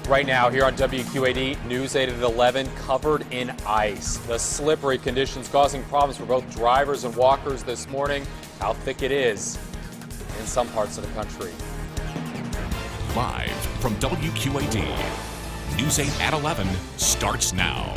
Right now here on WQAD, News 8 at 11, covered in ice. The slippery conditions causing problems for both drivers and walkers this morning. How thick it is in some parts of the country. Live from WQAD, News 8 at 11 starts now.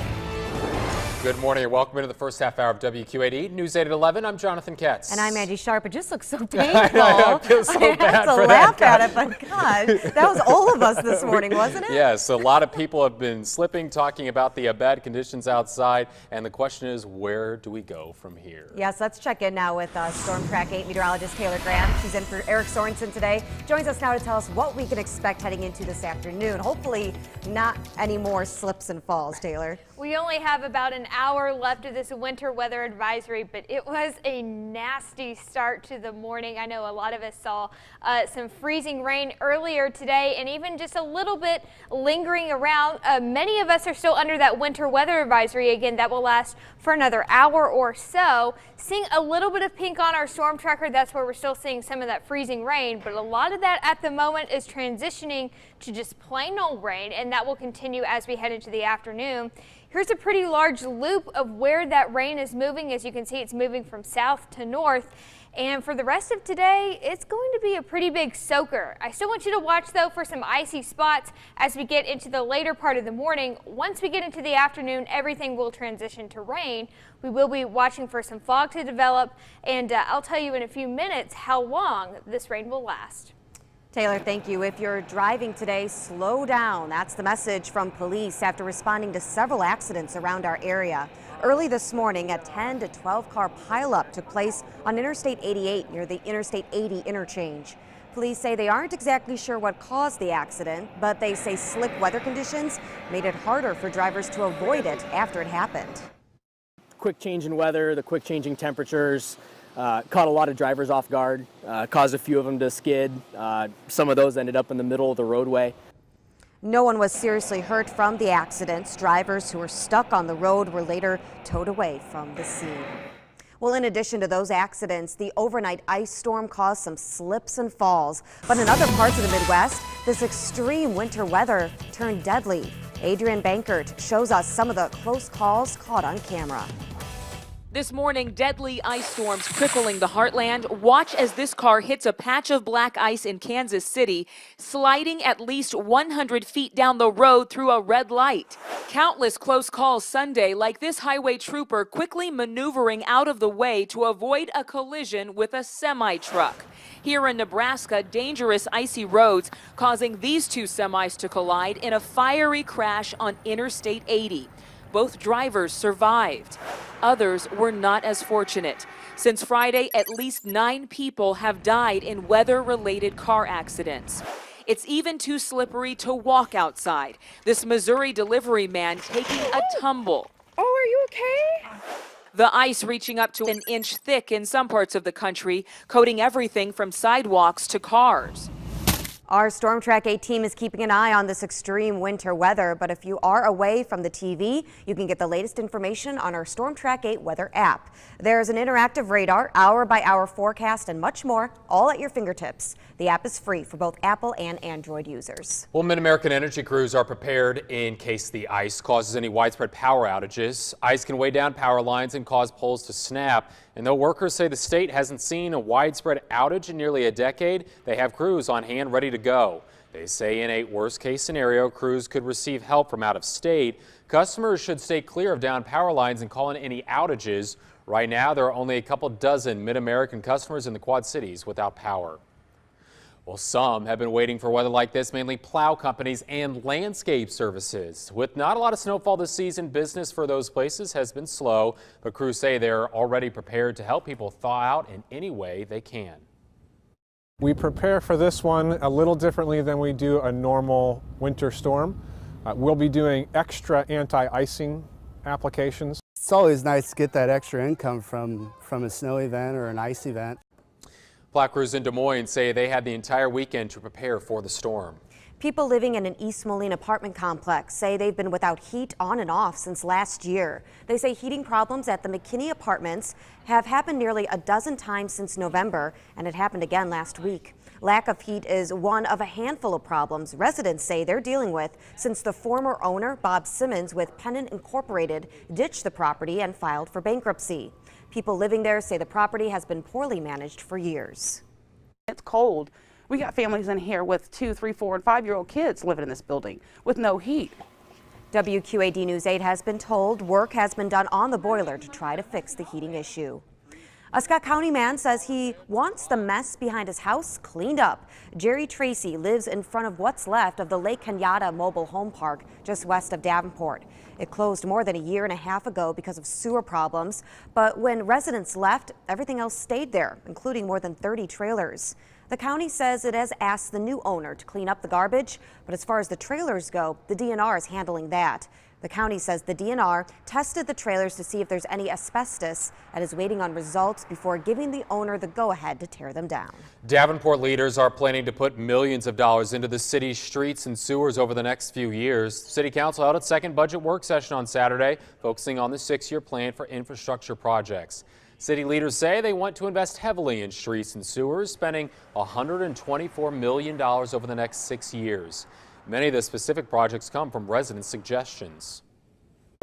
Good morning and welcome into the first half hour of WQAD News 8 at 11. I'm Jonathan Ketz. And I'm Angie Sharp. It just looks so painful. I feel so bad have to for laugh that at it, but God, that was all of us this morning, wasn't it? Yes, a lot of people have been slipping, talking about the bad conditions outside, and the question is, where do we go from here? Yes, let's check in now with Storm Track 8 meteorologist Taylor Graham. She's in for Eric Sorensen today. Joins us now to tell us what we can expect heading into this afternoon. Hopefully not any more slips and falls, Taylor. We only have about an hour left of this winter weather advisory, but it was a nasty start to the morning. I know a lot of us saw some freezing rain earlier today and even just a little bit lingering around. Many of us are still under that winter weather advisory. Again, that will last for another hour or so. Seeing a little bit of pink on our storm tracker, that's where we're still seeing some of that freezing rain, but a lot of that at the moment is transitioning to just plain old rain, and that will continue as we head into the afternoon. Here's a pretty large loop of where that rain is moving. As you can see, it's moving from south to north. And for the rest of today, it's going to be a pretty big soaker. I still want you to watch, though, for some icy spots as we get into the later part of the morning. Once we get into the afternoon, everything will transition to rain. We will be watching for some fog to develop, and I'll tell you in a few minutes how long this rain will last. Taylor, thank you. If you're driving today, slow down. That's the message from police after responding to several accidents around our area. Early this morning, a 10 to 12 car pileup took place on Interstate 88 near the Interstate 80 interchange. Police say they aren't exactly sure what caused the accident, but they say slick weather conditions made it harder for drivers to avoid it after it happened. Quick change in weather, the quick changing temperatures, caught a lot of drivers off guard, caused a few of them to skid. Some of those ended up in the middle of the roadway. No one was seriously hurt from the accidents. Drivers who were stuck on the road were later towed away from the scene. Well, in addition to those accidents, the overnight ice storm caused some slips and falls. But in other parts of the Midwest, this extreme winter weather turned deadly. Adrian Bankert shows us some of the close calls caught on camera. This morning, deadly ice storms crippling the heartland. Watch as this car hits a patch of black ice in Kansas City, sliding at least 100 feet down the road through a red light. Countless close calls Sunday, like this highway trooper quickly maneuvering out of the way to avoid a collision with a semi-truck. Here in Nebraska, dangerous icy roads causing these two semis to collide in a fiery crash on Interstate 80. Both drivers survived. Others were not as fortunate. Since Friday, at least 9 people have died in weather-related car accidents. It's even too slippery to walk outside. This Missouri delivery man taking a tumble. Oh, are you okay? The ice reaching up to an inch thick in some parts of the country, coating everything from sidewalks to cars. Our Storm Track 8 team is keeping an eye on this extreme winter weather, but if you are away from the TV, you can get the latest information on our Storm Track 8 weather app. There's an interactive radar, hour-by-hour forecast, and much more, all at your fingertips. The app is free for both Apple and Android users. Well, Mid-American energy crews are prepared in case the ice causes any widespread power outages. Ice can weigh down power lines and cause poles to snap. And though workers say the state hasn't seen a widespread outage in nearly a decade, they have crews on hand ready to go. They say in a worst-case scenario, crews could receive help from out of state. Customers should stay clear of down power lines and call in any outages. Right now, there are only a couple dozen Mid-American customers in the Quad Cities without power. Well, some have been waiting for weather like this, mainly plow companies and landscape services. With not a lot of snowfall this season, business for those places has been slow, but crews say they're already prepared to help people thaw out in any way they can. We prepare for this one a little differently than we do a normal winter storm. We'll be doing extra anti-icing applications. It's always nice to get that extra income from a snow event or an ice event. Plow crews in Des Moines say they had the entire weekend to prepare for the storm. People living in an East Moline apartment complex say they've been without heat on and off since last year. They say heating problems at the McKinney apartments have happened nearly a dozen times since November, and it happened again last week. Lack of heat is one of a handful of problems residents say they're dealing with since the former owner, Bob Simmons with Pennant Incorporated, ditched the property and filed for bankruptcy. People living there say the property has been poorly managed for years. It's cold. We got families in here with 2, 3, 4, and 5-year-old kids living in this building with no heat. WQAD News 8 has been told work has been done on the boiler to try to fix the heating issue. A Scott County man says he wants the mess behind his house cleaned up. Jerry Tracy lives in front of what's left of the Lake Kenyatta Mobile Home Park just west of Davenport. It closed more than a year and a half ago because of sewer problems, but when residents left, everything else stayed there, including more than 30 trailers. The county says it has asked the new owner to clean up the garbage, but as far as the trailers go, the DNR is handling that. The county says the DNR tested the trailers to see if there's any asbestos and is waiting on results before giving the owner the go-ahead to tear them down. Davenport leaders are planning to put millions of dollars into the city's streets and sewers over the next few years. City Council held its second budget work session on Saturday, focusing on the 6-year plan for infrastructure projects. City leaders say they want to invest heavily in streets and sewers, spending $124 million over the next 6 years. Many of the specific projects come from resident suggestions.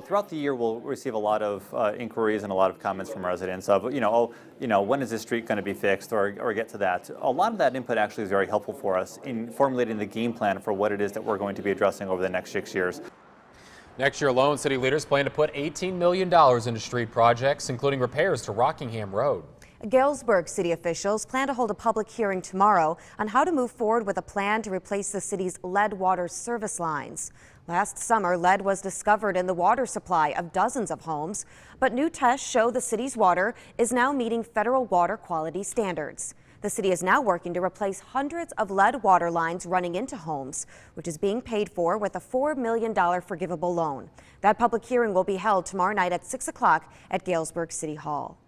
Throughout the year, we'll receive a lot of inquiries and a lot of comments from residents of, when is this street going to be fixed, or get to that. A lot of that input actually is very helpful for us in formulating the game plan for what it is that we're going to be addressing over the next 6 years. Next year alone, city leaders plan to put $18 million into street projects, including repairs to Rockingham Road. Galesburg city officials plan to hold a public hearing tomorrow on how to move forward with a plan to replace the city's lead water service lines. Last summer, lead was discovered in the water supply of dozens of homes, but new tests show the city's water is now meeting federal water quality standards. The city is now working to replace hundreds of lead water lines running into homes, which is being paid for with a $4 million forgivable loan. That public hearing will be held tomorrow night at 6 o'clock at Galesburg City Hall.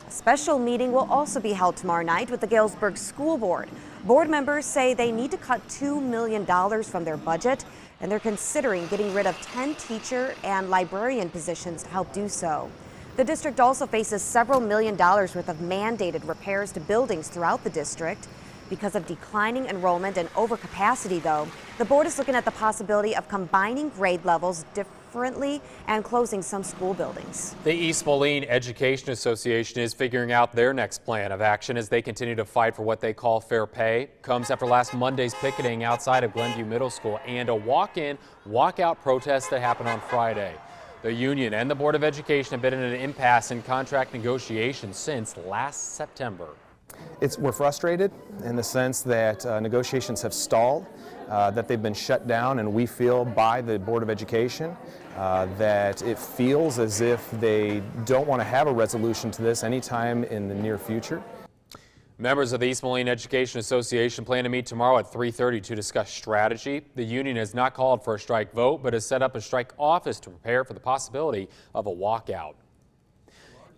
A special meeting will also be held tomorrow night with the Galesburg School Board. Board members say they need to cut $2 million from their budget, and they're considering getting rid of 10 teacher and librarian positions to help do so. The district also faces several $1 million worth of mandated repairs to buildings throughout the district. Because of declining enrollment and overcapacity, though, the board is looking at the possibility of combining grade levels differently and closing some school buildings. The East Moline Education Association is figuring out their next plan of action as they continue to fight for what they call fair pay. Comes after last Monday's picketing outside of Glenview Middle School and a walk-in, walk-out protest that happened on Friday. The union and the Board of Education have been in an impasse in contract negotiations since last September. We're frustrated in the sense that negotiations have stalled, that they've been shut down, and we feel by the Board of Education that it feels as if they don't want to have a resolution to this anytime in the near future. Members of the East Moline Education Association plan to meet tomorrow at 3:30 to discuss strategy. The union has not called for a strike vote, but has set up a strike office to prepare for the possibility of a walkout.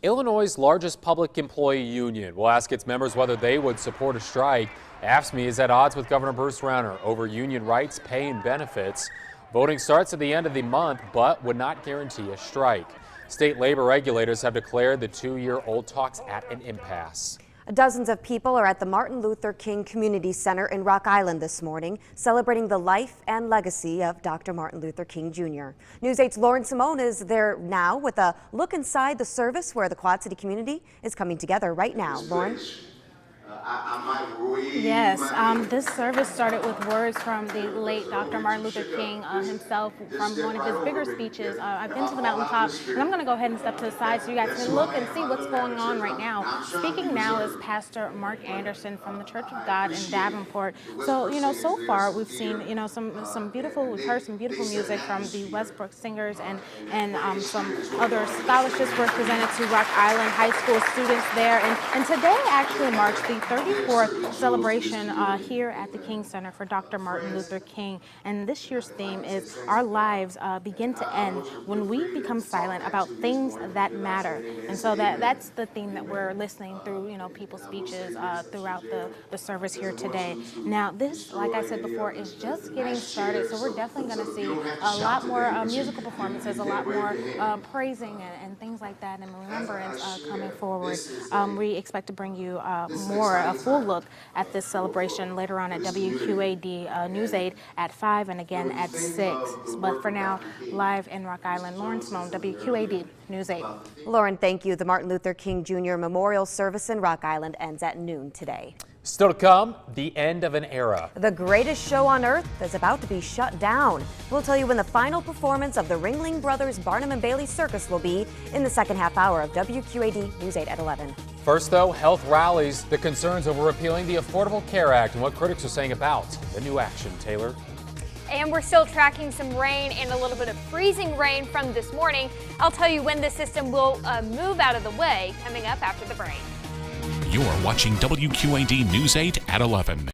Illinois' largest public employee union will ask its members whether they would support a strike. AFSCME is at odds with Governor Bruce Rauner over union rights, pay, and benefits. Voting starts at the end of the month, but would not guarantee a strike. State labor regulators have declared the 2-year-old talks at an impasse. Dozens of people are at the Martin Luther King Community Center in Rock Island this morning, celebrating the life and legacy of Dr. Martin Luther King Jr. News 8's Lauren Simone is there now with a look inside the service where the Quad City community is coming together right now. Lauren? Yes, this service started with words from the late Dr. Martin Luther King himself from one of his bigger speeches. I've been to the mountaintop, and I'm going to go ahead and step to the side so you guys can look and see what's going on right now. Speaking now is Pastor Mark Anderson from the Church of God in Davenport. So, so far we've seen, we've heard some beautiful music from the Westbrook Singers and some other scholarships were presented to Rock Island high school students there. And today actually marks the 34th celebration here at the King Center for Dr. Martin Luther King. And this year's theme is Our Lives Begin to End When We Become Silent About Things That Matter. And so that's the theme that we're listening through, people's speeches throughout the service here today. Now, this, like I said before, is just getting started. So we're definitely going to see a lot more musical performances, a lot more praising and things like that, and remembrance coming forward. We expect to bring you more for a full look at this celebration later on at WQAD News 8 at 5 and again at 6. But for now, live in Rock Island, Lauren Simone, WQAD News 8. Lauren, thank you. The Martin Luther King Jr. Memorial Service in Rock Island ends at noon today. Still to come, the end of an era. The greatest show on earth is about to be shut down. We'll tell you when the final performance of the Ringling Brothers Barnum and Bailey Circus will be in the second half hour of WQAD News 8 at 11. First, though, health rallies, the concerns over repealing the Affordable Care Act and what critics are saying about the new action. Taylor? And we're still tracking some rain and a little bit of freezing rain from this morning. I'll tell you when the system will move out of the way coming up after the break. You're watching WQAD News 8 at 11.